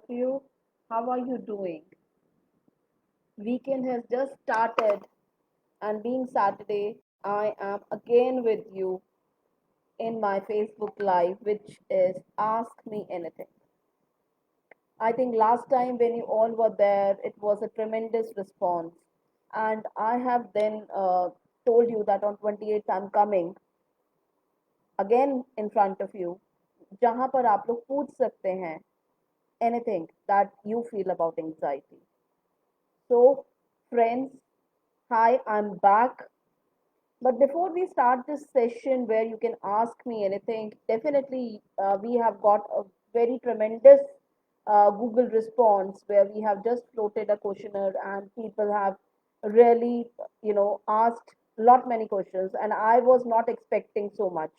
you. How are you doing? Weekend has just started, and being Saturday, I am again with you in my Facebook Live, which is Ask Me Anything. I think last time when you all were there, it was a tremendous response. And I have then told you that on 28th I'm coming again in front of you, जहाँ पर आप लोग पूछ सकते हैं anything that you feel about anxiety. So, friends, hi, I'm back. But before we start this session where you can ask me anything, definitely we have got a very tremendous Google response where we have just floated a questionnaire and people have really, asked lot many questions, and I was not expecting so much.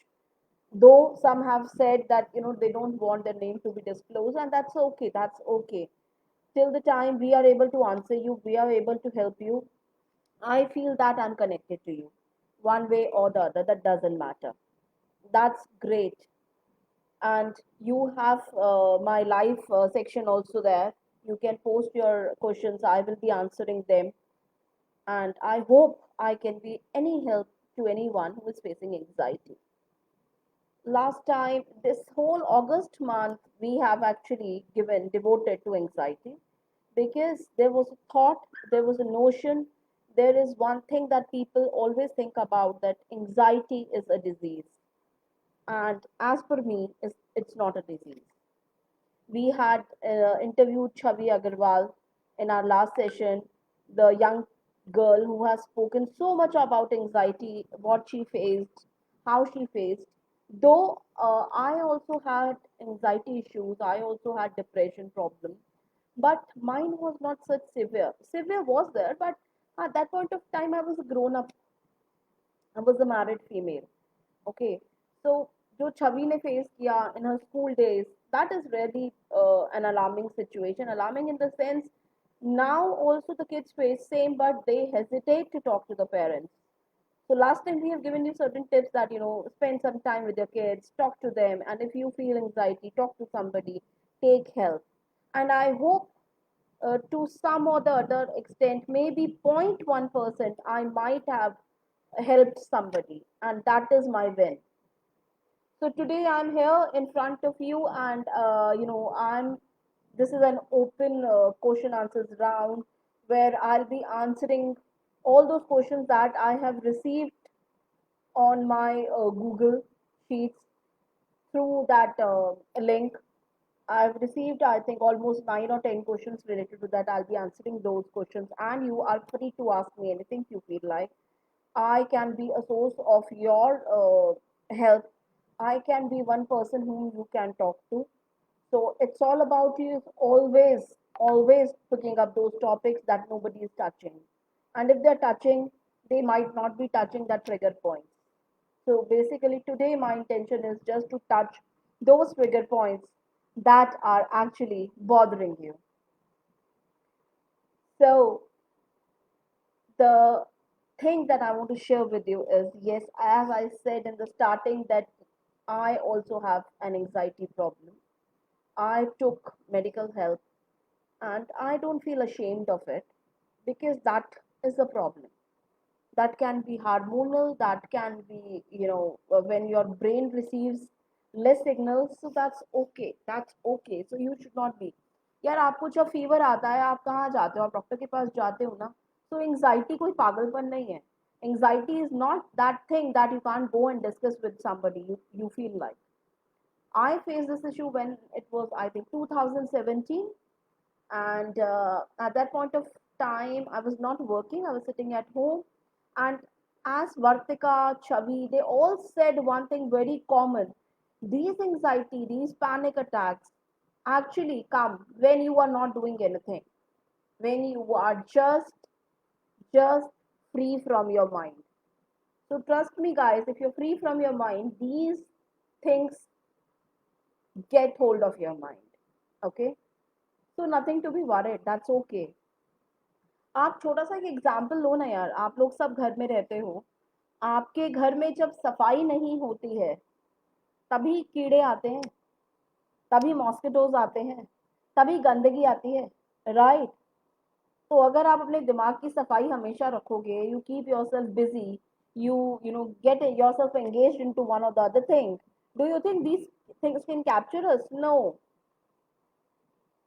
Though some have said that they don't want their name to be disclosed, and that's okay. That's okay. Till the time we are able to answer you, we are able to help you, I feel that I'm connected to you, one way or the other. That doesn't matter. That's great. And you have my live section also there. You can post your questions. I will be answering them. And I hope I can be any help to anyone who is facing anxiety. Last time, this whole August month, we have actually given devoted to anxiety because there was a thought, there was a notion, there is one thing that people always think about, that anxiety is a disease. And as per me, it's not a disease. We had interviewed Chavi Agarwal in our last session, the young girl who has spoken so much about anxiety, what she faced, how she faced. Though I also had anxiety issues, I also had depression problems, but mine was not such severe. Severe was there, but at that point of time, I was a grown up. I was a married female. Okay, so जो छवि ने face किया in her school days, that is really an alarming situation. Alarming in the sense, now also the kids face same, but they hesitate to talk to the parents. So last time we have given you certain tips that spend some time with your kids, talk to them, and if you feel anxiety, talk to somebody, take help. And I hope to some or the other extent, maybe 0.1%, I might have helped somebody, and that is my win. So today I'm here in front of you, and I'm. This is an open question answers round where I'll be answering all those questions that I have received on my Google Sheets through that link. I've received, I think, almost 9 or 10 questions related to that. I'll be answering those questions, and you are free to ask me anything you feel like. I can be a source of your help. I can be one person whom you can talk to. So it's all about you always picking up those topics that nobody is touching. And if they're touching, they might not be touching that trigger point. So basically, today my intention is just to touch those trigger points that are actually bothering you. So the thing that I want to share with you is, yes, as I said in the starting, that I also have an anxiety problem. I took medical help, and I don't feel ashamed of it because that is the problem. That can be hormonal, that can be, when your brain receives less signals, so that's okay. That's okay. So you should not be. यार आपको जब fever आता है आप कहाँ जाते हो आप डॉक्टर के पास जाते हो ना सो एंजाइटी कोई पागलपन नहीं है anxiety is not that thing that you can go and discuss with somebody you feel like I faced this issue when it was, I think, 2017. And at that point of time, I was not working, I was sitting at home. And as Vartika, Chavi, they all said one thing very common. These anxiety, these panic attacks actually come when you are not doing anything, when you are just free from your mind. So trust me, guys, if you're free from your mind, these things get hold of your mind. Okay, so nothing to be worried, that's okay. आप छोटा सा एक example लो ना यार, आप लोग सब घर में रहते हो, आपके घर में जब सफाई नहीं होती है तभी कीड़े आते हैं, तभी मॉस्किटोज आते हैं, तभी गंदगी आती है, राइट? तो अगर आप अपने दिमाग की सफाई हमेशा रखोगे, you keep yourself busy, you know get yourself engaged into one or the other thing, do you think these things can capture us? No.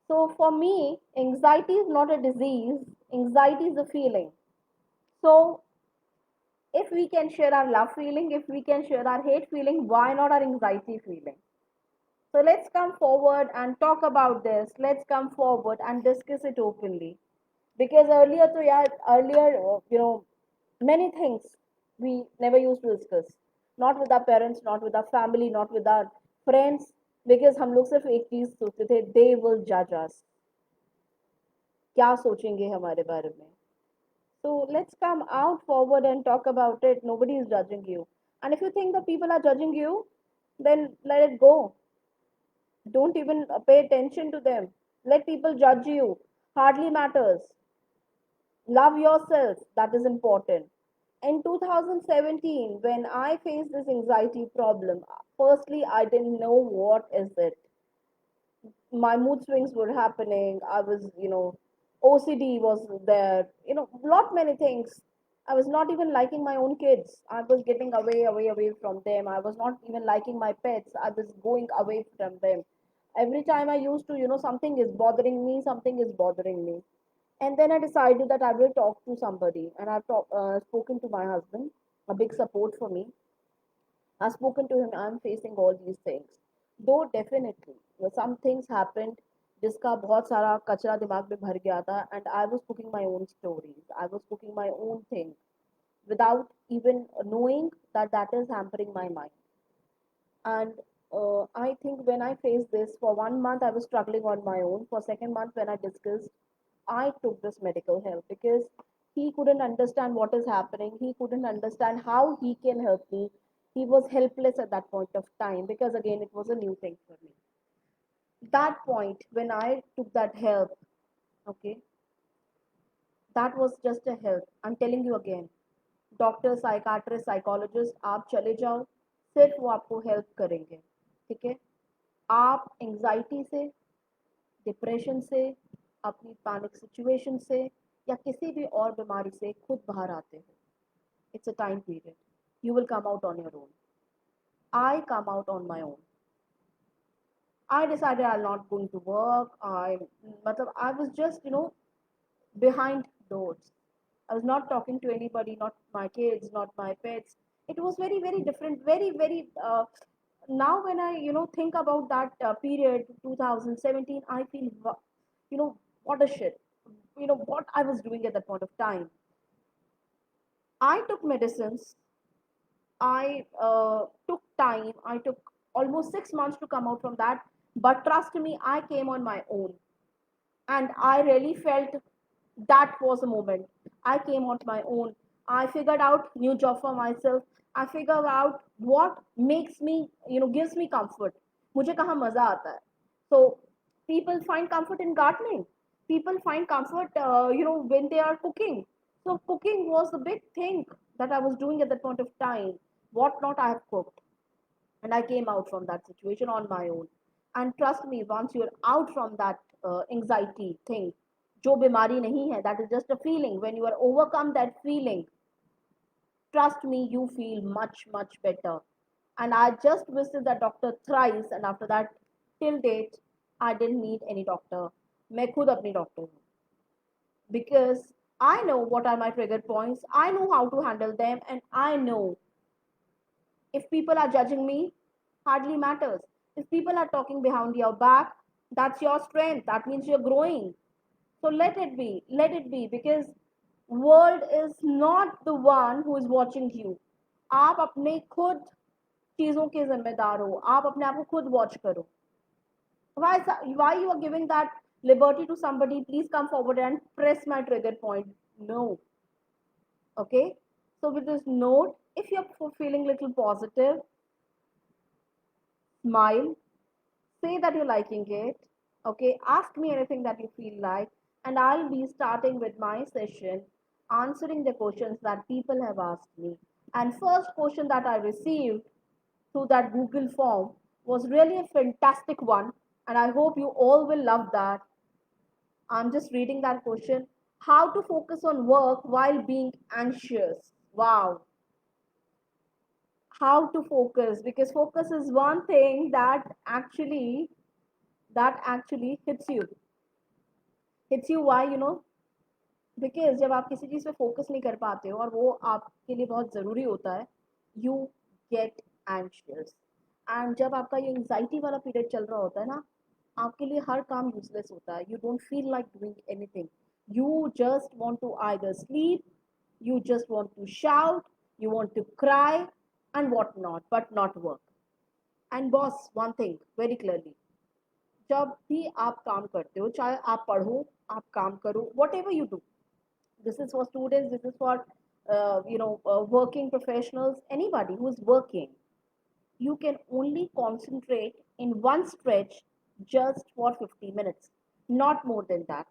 So for me, anxiety is not a disease, anxiety is a feeling. So if we can share our love feeling, if we can share our hate feeling, why not our anxiety feeling? So let's come forward and talk about this. Let's come forward and discuss it openly. Because earlier, to yeah, earlier, many things we never used to discuss. Not with our parents, not with our family, not with our friends. Because हम लोग सिर्फ एक चीज सोचते थे, they will judge us. क्या सोचेंगे हमारे बारे में? So let's come out forward and talk about it. Nobody is judging you. And if you think the people are judging you, then let it go. Don't even pay attention to them. Let people judge you. Hardly matters. Love yourself. That is important. In 2017, when I faced this anxiety problem, firstly, I didn't know what is it. My mood swings were happening. I was, OCD was there, lot many things. I was not even liking my own kids. I was getting away from them. I was not even liking my pets. I was going away from them. Every time I used to, something is bothering me, something is bothering me. And then I decided that I will talk to somebody. And spoken to my husband, a big support for me. I've spoken to him. I'm facing all these things. Though definitely some things happened जिसका बहुत सारा कचरा दिमाग में भर गया था, and I was cooking my own stories. I was cooking my own thing without even knowing that that is hampering my mind. And I think when I faced this for 1 month, I was struggling on my own. For second month, when I discussed, I took this medical help because he couldn't understand what is happening. He couldn't understand how he can help me. He was helpless at that point of time because again, it was a new thing for me. That point when I took that help, okay, that was just a help. I'm telling you again, doctor psychiatrist psychologist आप चले जाओ, सिर्फ वो आपको help करेंगे, ठीक है? आप एंजाइटी से, डिप्रेशन से, अपनी पैनिक सिचुएशन से या किसी भी और बीमारी से खुद बाहर आते हो. It's a time period. You will come out on your own. I come out on my own. I decided I'm not going to work. I was just, behind doors. I was not talking to anybody, not my kids, not my pets. It was very, very different. Very, very. Now, when I, think about that period, 2017, I feel, what a shit. What I was doing at that point of time. I took medicines. I took time. I took almost 6 months to come out from that. But trust me, I came on my own. And I really felt that was the moment. I came on my own. I figured out new job for myself. I figured out what makes me, gives me comfort. मुझे कहाँ मजा आता है. So people find comfort in gardening. People find comfort, when they are cooking. So cooking was the big thing that I was doing at that point of time. What not I have cooked, and I came out from that situation on my own. And trust me, once you're out from that anxiety thing, जो बीमारी नहीं है, that is just a feeling. When you are overcome that feeling, trust me, you feel much much better. And I just visited the doctor thrice, and after that, till date, I didn't need any doctor. मैं खुद अपनी doctor हूँ. Because I know what are my trigger points. I know how to handle them, and I know if people are judging me, hardly matters. If people are talking behind your back, that's your strength. That means you're growing. So let it be. Let it be, because world is not the one who is watching you. आप अपने खुद चीजों के जिम्मेदार हो. आप अपने आप को खुद वॉच करो. Why you are giving that liberty to somebody? Please come forward and press my trigger point. No. Okay. So with this note, if you're feeling little positive, smile, say that you're liking it. Okay, ask me anything that you feel like, and I'll be starting with my session answering the questions that people have asked me. And first question that I received through that Google form was really a fantastic one, And I hope you all will love that. I'm just reading that question. How to focus on work while being anxious? Wow. How to focus, because focus is one thing that actually hits you why, because जब आप किसी चीज़ पे focus नहीं कर पाते हो और वो आपके लिए बहुत ज़रूरी होता है, यू गेट एंशियस। एंड जब आपका ये एंग्जाइटी वाला पीरियड चल रहा होता है ना, आपके लिए हर काम यूजलेस होता है, you don't feel like doing anything, you just want to either sleep, you just want to shout, you want to cry and what not, but not work. And boss, one thing very clearly, जब भी आप काम करते हो, चाहे आप पढ़ो, आप काम करो, whatever you do, this is for students, this is for working professionals, anybody who is working, you can only concentrate in one stretch just for 50 minutes, not more than that.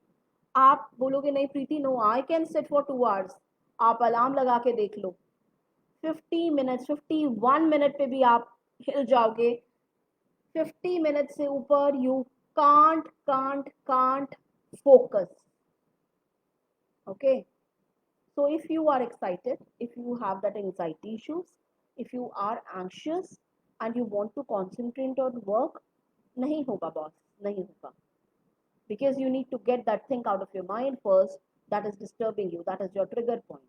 आप बोलोगे नहीं Preeti, no I can sit for 2 hours, आप alarm लगा के देख लो, 50 minutes, 51 minute पे भी आप हिल जाओगे, 50 मिनट से ऊपर you can't focus. Okay, so if you are excited, if you have that anxiety issues, if you are anxious and you want to concentrate on work, nahi hoga boss, nahi hoga. Because you need to get that thing out of your mind first that is disturbing you, that is your trigger point.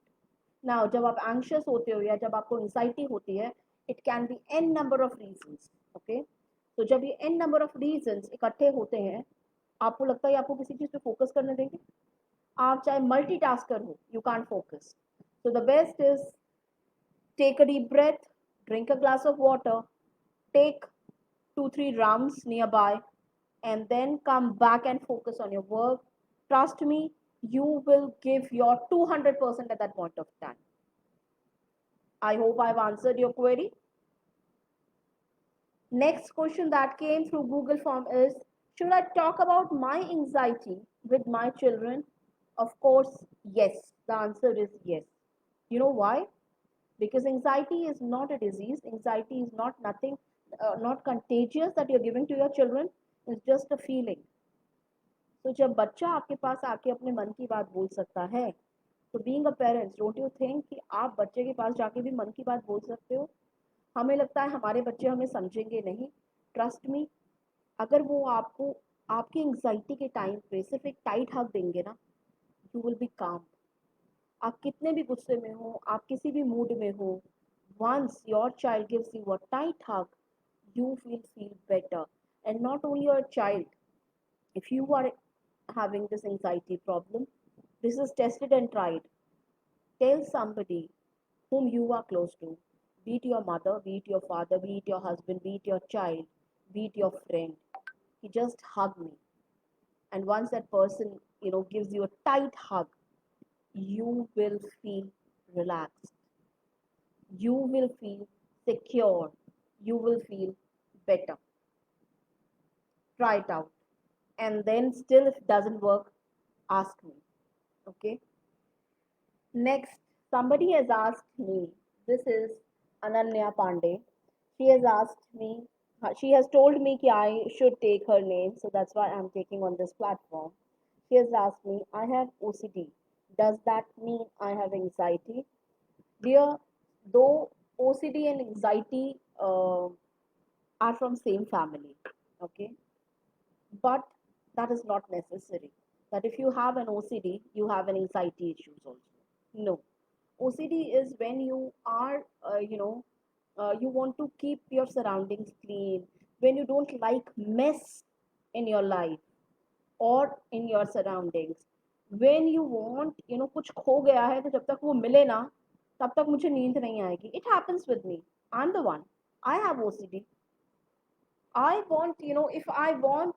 Now, जब आप anxious होते हो या जब आपको anxiety होती है, it can be n number of reasons. Okay, तो जब ये n number of reasons इकट्ठे होते हैं, आपको लगता है आपको किसी चीज़ पे फोकस करने देंगे, आप चाहे मल्टीटास्कर हो, you can't focus. So the best is take a deep breath, drink a glass of water, take 2 3 rounds nearby, and then come back and focus on your work. Trust me, you will give your 200% at that point of time. I hope I've answered your query. Next question that came through Google form is, should I talk about my anxiety with my children? Of course, yes. The answer is yes. You know why? Because anxiety is not a disease. Anxiety is not nothing, not contagious that you're giving to your children. It's just a feeling. तो जब बच्चा आपके पास आके अपने मन की बात बोल सकता है, तो being a parents, don't you think कि आप बच्चे के पास जाके भी मन की बात बोल सकते हो? हमें लगता है हमारे बच्चे हमें समझेंगे नहीं। ट्रस्ट मी, अगर वो आपको आपकी एंग्जाइटी के टाइम पे सिर्फ एक टाइट हक देंगे ना, यू विल बी काम। आप कितने भी गुस्से में हो, आप किसी भी मूड में हो, once your child gives you a tight hug, you will feel better. And not only your child, if you are having this anxiety problem, this is tested and tried. Tell somebody whom you are close to, be it your mother, be it your father, be it your husband, be it your child, be it your friend, he just hug me. And once that person, gives you a tight hug, you will feel relaxed, you will feel secure, you will feel better. Try it out. And then still if it doesn't work, ask me. Okay. Next, somebody has asked me, this is Ananya Pandey. She has asked me, she has told me that I should take her name, so that's why I'm taking on this platform. She has asked me, I have OCD. Does that mean I have anxiety? Dear, though OCD and anxiety are from same family, okay, but that is not necessary. That if you have an OCD, you have an anxiety issues also. No, OCD is when you are, you want to keep your surroundings clean, when you don't like mess in your life or in your surroundings, when you want, कुछ खो गया है तो जब तक वो मिले ना, तब तक मुझे नींद नहीं आएगी. It happens with me. I'm the one. I have OCD. I want, if I want,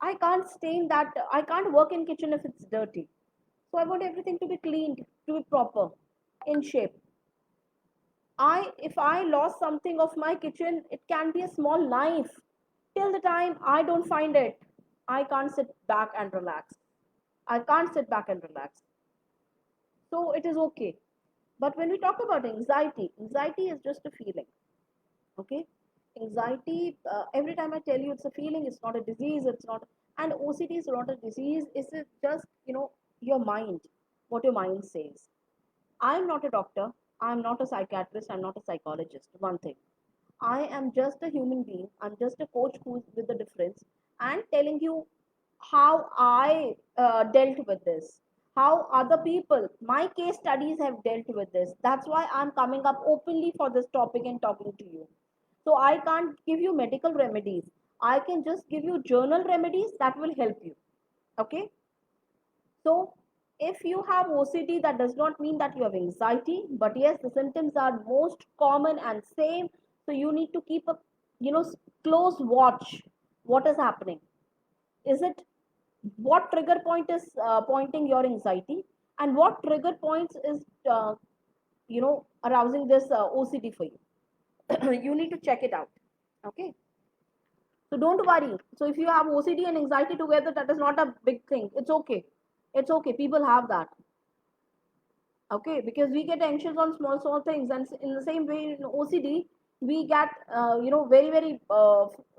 I can't stay in that, I can't work in kitchen if it's dirty. So I want everything to be cleaned, to be proper, in shape. If I lost something of my kitchen, it can be a small knife. Till the time I don't find it, I can't sit back and relax. I can't sit back and relax. So it is okay. But when we talk about anxiety, anxiety is just a feeling. Okay? Anxiety, every time I tell you it's a feeling, it's not a disease, it's not, and OCD is not a disease, it's just, your mind, what your mind says. I'm not a doctor, I'm not a psychiatrist, I'm not a psychologist. One thing, I am just a human being, I'm just a coach who's with the difference and telling you how I dealt with this, how other people, my case studies have dealt with this. That's why I'm coming up openly for this topic and talking to you. So I can't give you medical remedies. I can just give you journal remedies that will help you. Okay. So if you have OCD, that does not mean that you have anxiety, but yes, the symptoms are most common and same. So you need to keep a, you know, close watch. What is happening? Is it, what trigger point is pointing your anxiety, and what trigger points is arousing this OCD for you? You need to check it out. Okay. So don't worry. So if you have OCD and anxiety together, that is not a big thing. It's okay. It's okay. People have that. Okay, because we get anxious on small small things, and in the same way in OCD we get very very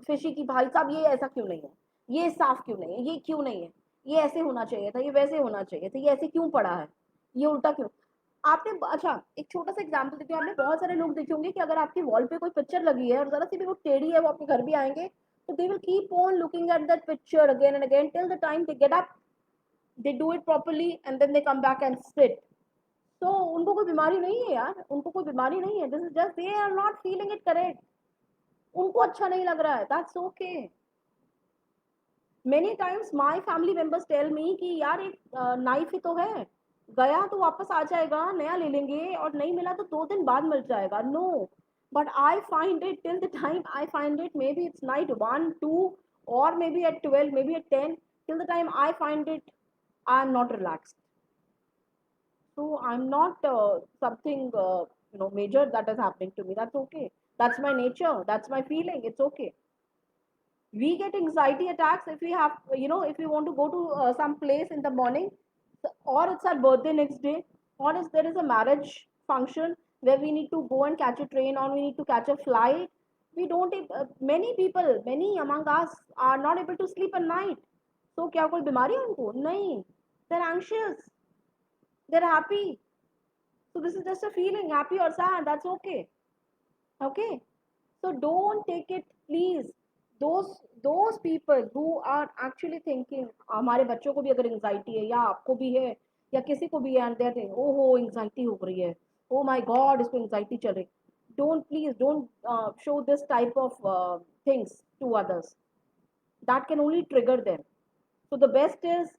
fishy कि भाई साहब ये ऐसा क्यों नहीं है, ये साफ क्यों नहीं है, ये क्यों नहीं है, ये ऐसे होना चाहिए था, ये वैसे होना चाहिए था, ये ऐसे क्यों पड़ा है, ये उल्टा क्यों। आपने, अच्छा एक छोटा सा एग्जांपल देती हूँ, आपने बहुत सारे लोग देखे होंगे कि अगर आपकी वॉल पे कोई पिक्चर लगी है और जरा सी भी वो टेढ़ी है, वो आपके घर भी आएंगे तो they will keep on looking at that picture again and again till the time they get up, they do it properly and then they come back and sit. तो उनको कोई बीमारी नहीं है यार, उनको कोई बीमारी नहीं है, this is just they are not feeling it correct, उनको अच्छा नहीं लग रहा है, that's okay. Many times my family members tell me कि यार एक नाइफ ही तो है, गया तो वापस आ जाएगा, नया ले लेंगे, और नहीं मिला तो 2 दिन बाद मिल जाएगा। No, but I find it till the time I find it, maybe it's night 1 2 or maybe at 12, maybe at 10, till the time I find it I am not relaxed. So I'm not something major that is happening to me. That's okay. That's my nature. That's my feeling. It's okay. We get anxiety attacks if we have, if we want to go to some place in the morning, or it's our birthday next day, or if there is a marriage function where we need to go and catch a train, or we need to catch a flight. We don't. Many people, many among us, are not able to sleep at night. So क्या कोई बीमारी है उनको? नहीं. They're anxious. They're happy. So this is just a feeling, happy or sad, that's okay. Okay. So don't take it, please. Those people who are actually thinking हमारे बच्चों को भी अगर एंजाइटी है या आपको भी है या किसी को भी है एंड देयर ओहो एंजाइटी हो रही है, ओ माय गॉड इसको एंजाइटी चल रही, don't show this type of things to others. That can only trigger them. So the best is,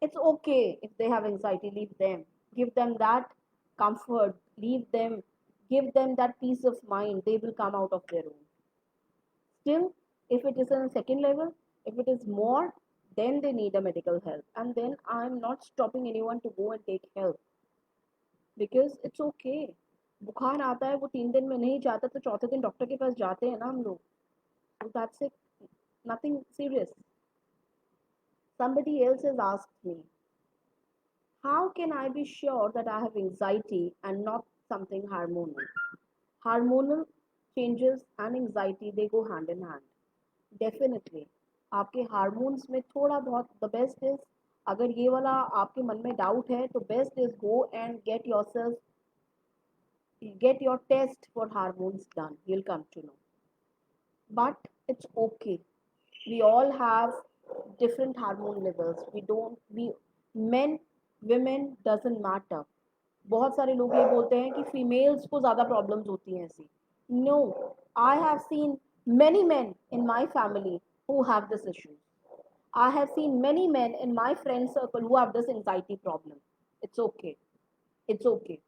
it's okay if they have anxiety, leave them. Give them that comfort, leave them, give them that peace of mind. They will come out of their own. Still, if it is on a second level, if it is more, then they need a medical help. And then I'm not stopping anyone to go and take help because it's okay. बुखार आता है वो 3 दिन में नहीं जाता तो चौथे दिन डॉक्टर के पास जाते हैं ना हम लोग, so that's it, nothing serious. Somebody else has asked me, how can I be sure that I have anxiety and not something hormonal? Hormonal changes and anxiety, they go hand in hand. Definitely. आपके hormones में थोड़ा बहुत, the best is, अगर ये वाला आपके मन में डाउट है तो best is go and get your test for hormones done, you'll come to know. But it's okay, we all have different hormone levels, we men, women doesn't matter. बहुत सारे लोग ये बोलते हैं कि फीमेल्स को ज़्यादा प्रॉब्लम्स होती हैं ऐसी, no, I have seen many men in my family who have this issue. I have seen many men in my friend circle who have this anxiety problem. It's okay. It's okay.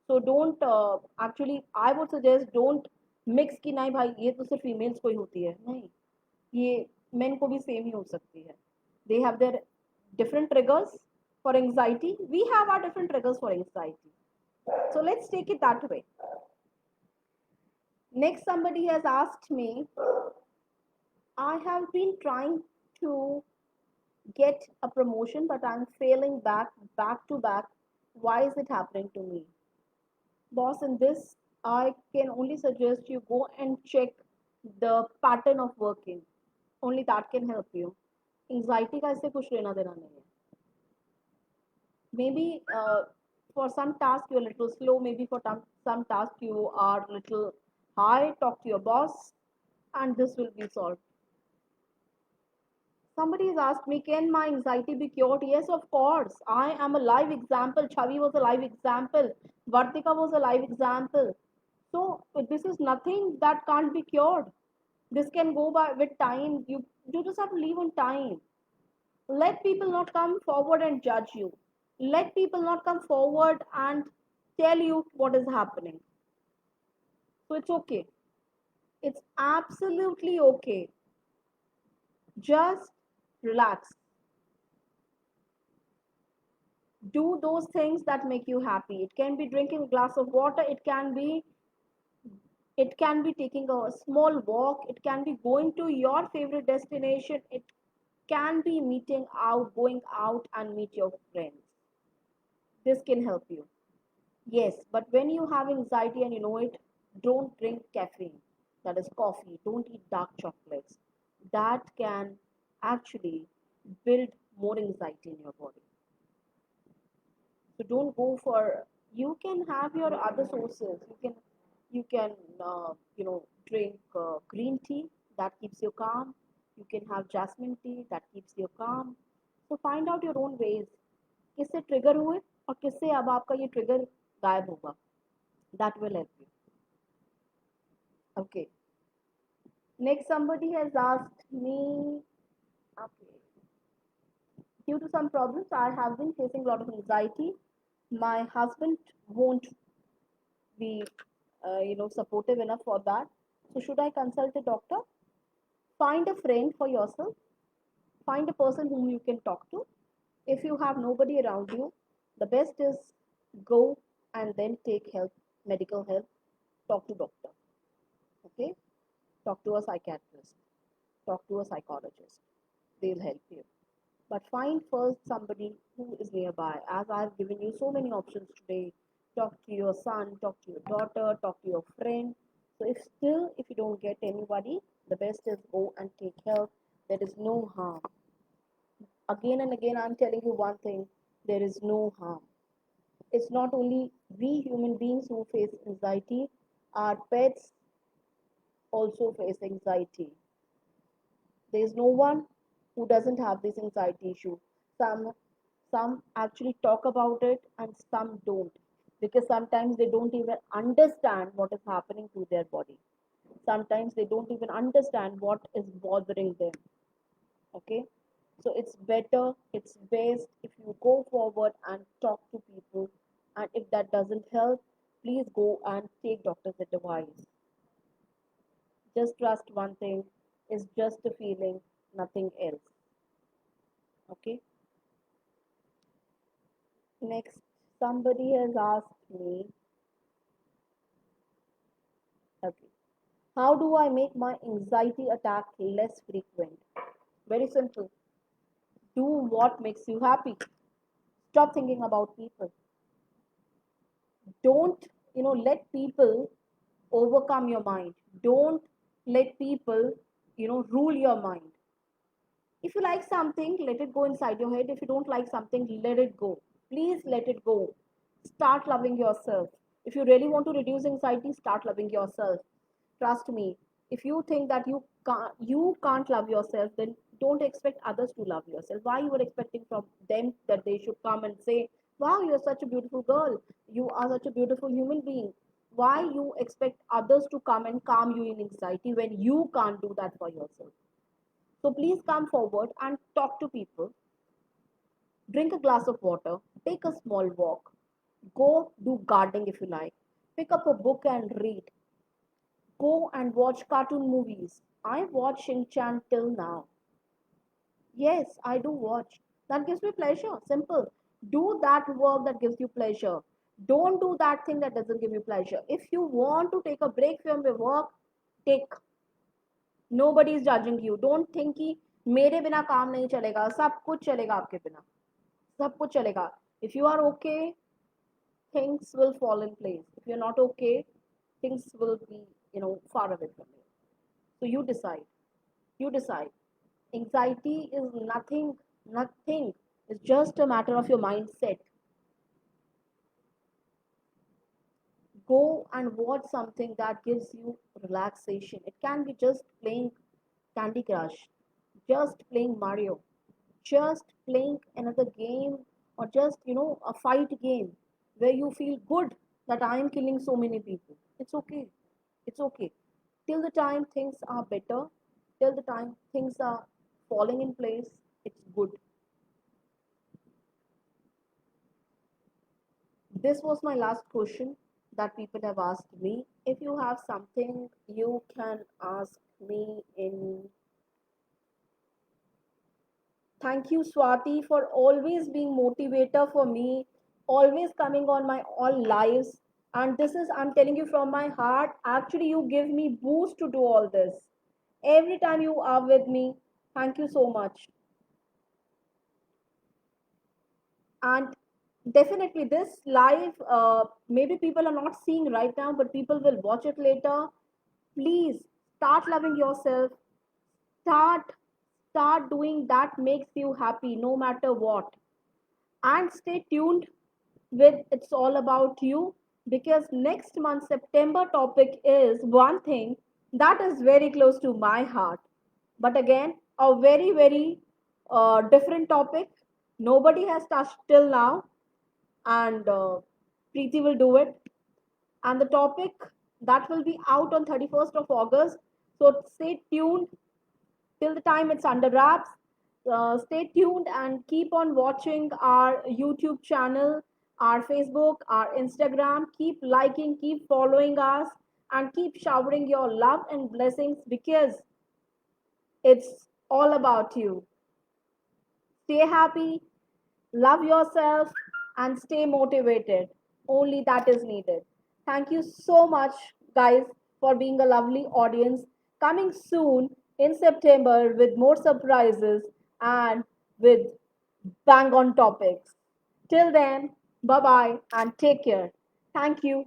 So don't actually, I would suggest don't mix कि नहीं भाई ये तो सिर्फ females को ही होती है, नहीं, ये men को भी सेम ही हो सकती है. They have their different triggers for anxiety. We have our different triggers for anxiety. So let's take it that way. Next, somebody has asked me, I have been trying to get a promotion, but I'm failing back to back. Why is it happening to me? Boss, in this I can only suggest you go and check the pattern of working. Only that can help you. Anxiety का इससे कुछ लेना देना नहीं है. Maybe for some task you're a little slow. Maybe for some task you are little high. Talk to your boss, and this will be solved. Somebody has asked me, can my anxiety be cured? Yes, of course. I am a live example. Chavi was a live example. Vartika was a live example. So this is nothing that can't be cured. This can go by with time. You just have to leave on time. Let people not come forward and judge you. Let people not come forward and tell you what is happening. So it's okay. It's absolutely okay. Just relax. Do those things that make you happy. It can be drinking a glass of water, it can be taking a small walk, it can be going to your favorite destination, it can be meeting out, going out and meet your friends. This can help you. Yes, but when you have anxiety and you know it, don't drink caffeine, that is coffee, don't eat dark chocolates. That can actually build more anxiety in your body. So don't go for, you can have your other sources. You can drink green tea that keeps you calm. You can have jasmine tea that keeps you calm. So find out your own ways. किससे trigger हुए और किससे अब आपका ये trigger गायब होगा. That will help you. Okay. Next, somebody has asked me. Okay. Due to some problems, I have been facing a lot of anxiety. My husband won't be supportive enough for that. So should I consult a doctor? Find a friend for yourself. Find a person whom you can talk to. If you have nobody around you, the best is go and then take help, medical help. Talk to doctor. Okay, talk to a psychiatrist, talk to a psychologist. They'll help you. But find first somebody who is nearby. As I've given you so many options today, talk to your son, talk to your daughter, talk to your friend. So if you don't get anybody, the best is go and take help. There is no harm. Again and again, I'm telling you one thing, there is no harm. It's not only we human beings who face anxiety, our pets also face anxiety. There is no one who doesn't have this anxiety issue. Some actually talk about it and some don't, because sometimes they don't even understand what is happening to their body. Sometimes they don't even understand what is bothering them. Okay, so it's better, it's best if you go forward and talk to people, and if that doesn't help, please go and take doctor's advice. Just trust one thing, it's just a feeling, nothing else. Okay. Next, somebody has asked me, okay, how do I make my anxiety attack less frequent? Very simple. Do what makes you happy. Stop thinking about people. Don't, let people overcome your mind. Don't let people, rule your mind. If you like something, let it go inside your head. If you don't like something, let it go. Please let it go. Start loving yourself. If you really want to reduce anxiety, start loving yourself. Trust me. If you think that you can't love yourself, then don't expect others to love yourself. Why you are expecting from them that they should come and say, "Wow, you're such a beautiful girl. You are such a beautiful human being." Why you expect others to come and calm you in anxiety when you can't do that for yourself? So please come forward and talk to people. Drink a glass of water. Take a small walk. Go do gardening if you like. Pick up a book and read. Go and watch cartoon movies. I watch Shin Chan till now. Yes, I do watch. That gives me pleasure. Simple. Do that work that gives you pleasure. Don't do that thing that doesn't give you pleasure. If you want to take a break from your work, take. Nobody is judging you. Don't think कि मेरे बिना काम नहीं चलेगा. सब कुछ चलेगा आपके बिना. सब कुछ चलेगा. If you are okay, things will fall in place. If you're not okay, things will be, far away from you. So you decide. You decide. Anxiety is nothing, nothing. It's just a matter of your mindset. Go and watch something that gives you relaxation. It can be just playing Candy Crush, just playing Mario, just playing another game, or just, a fight game where you feel good that I am killing so many people. It's okay. It's okay. Till the time things are better, till the time things are falling in place, it's good. This was my last question that people have asked me. If you have something, you can ask me in. Thank you, Swati, for always being motivator for me, always coming on my all lives. And this is, I'm telling you from my heart, actually, you give me boost to do all this. Every time you are with me, thank you so much. And definitely, this live, maybe people are not seeing right now, but people will watch it later. Please start loving yourself. Start, start doing that makes you happy, no matter what. And stay tuned with It's All About You, because next month September topic is one thing that is very close to my heart, but again a very very different topic nobody has touched till now, and Preeti will do it. And the topic that will be out on 31st of August, so stay tuned. Till the time it's under wraps, stay tuned and keep on watching our YouTube channel, our Facebook, our Instagram. Keep liking, keep following us, and keep showering your love and blessings, because it's all about you. Stay happy, love yourself, and stay motivated. Only that is needed. Thank you so much, guys, for being a lovely audience. Coming soon in September with more surprises and with bang on topics. Till then, bye bye and take care. Thank you.